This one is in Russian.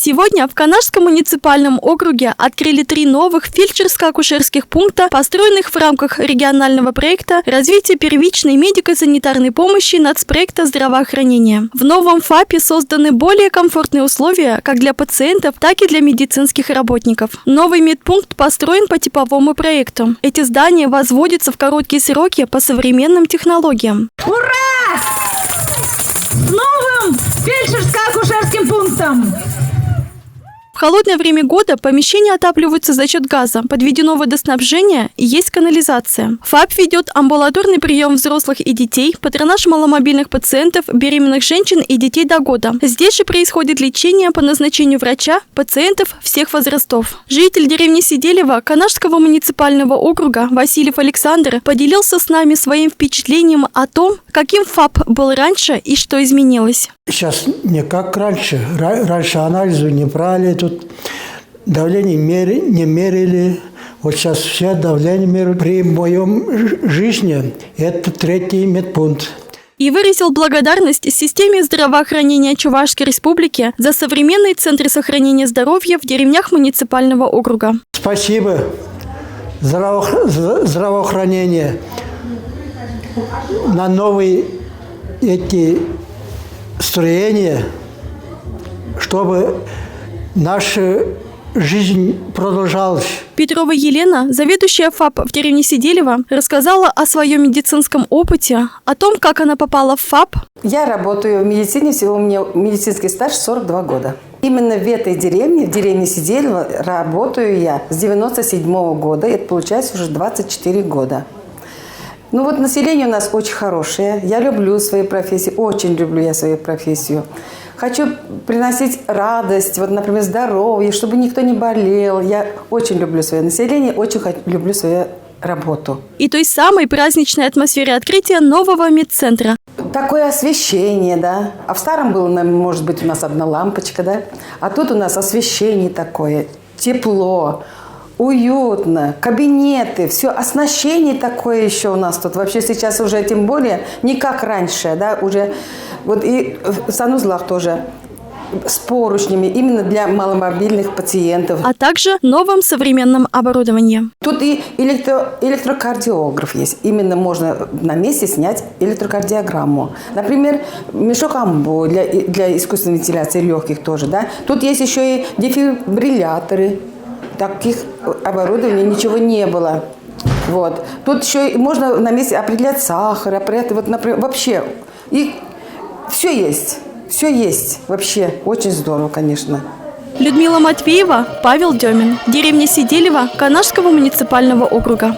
Сегодня в Канашском муниципальном округе открыли 3 новых фельдшерско-акушерских пункта, построенных в рамках регионального проекта развития первичной медико-санитарной помощи нацпроекта здравоохранения. В новом ФАПе созданы более комфортные условия как для пациентов, так и для медицинских работников. Новый медпункт построен по типовому проекту. Эти здания возводятся в короткие сроки по современным технологиям. Ура! С новым фельдшерско-акушерским пунктом! В холодное время года помещения отапливаются за счет газа, подведено водоснабжение и есть канализация. ФАП ведет амбулаторный прием взрослых и детей, патронаж маломобильных пациентов, беременных женщин и детей до года. Здесь же происходит лечение по назначению врача пациентов всех возрастов. Житель деревни Сиделево Канашского муниципального округа Васильев Александр поделился с нами своим впечатлением о том, каким ФАП был раньше и что изменилось. Сейчас не как раньше. Раньше анализы не брали, тут давление не мерили. Вот сейчас все давление меряют. При моем жизни это 3-й медпункт. И выразил благодарность системе здравоохранения Чувашской Республики за современные центры сохранения здоровья в деревнях муниципального округа. Спасибо. Здравоохранение. На новые эти строения, чтобы наша жизнь продолжалась. Петрова Елена, заведующая ФАП в деревне Сиделево, рассказала о своем медицинском опыте, о том, как она попала в ФАП. Я работаю в медицине, всего у меня медицинский стаж 42 года. Именно в этой деревне, в деревне Сиделево, работаю я с 97 года, это получается уже 24 года. Ну вот население у нас очень хорошее. Я люблю свою профессию, очень люблю я свою профессию. Хочу приносить радость, вот, например, здоровье, чтобы никто не болел. Я очень люблю свое население, очень люблю свою работу. И той самой праздничной атмосфере открытия нового медцентра. Такое освещение, да. А в старом было, может быть, у нас одна лампочка, да. А тут у нас освещение такое, тепло. Уютно, кабинеты, все, оснащение такое еще у нас тут. Вообще сейчас уже, тем более, не как раньше, да, уже вот и в санузлах тоже с поручнями, именно для маломобильных пациентов. А также новым современным оборудованием. Тут и электрокардиограф есть. Именно можно на месте снять электрокардиограмму. Например, мешок амбо для искусственной вентиляции легких тоже, да. Тут есть еще и дефибрилляторы. Таких оборудований ничего не было. Вот. Тут еще можно на месте определять сахар, определять, вот, например, вообще. И все есть. Все есть. Вообще очень здорово, конечно. Людмила Матвеева, Павел Демин. Деревня Сиделево Канашского муниципального округа.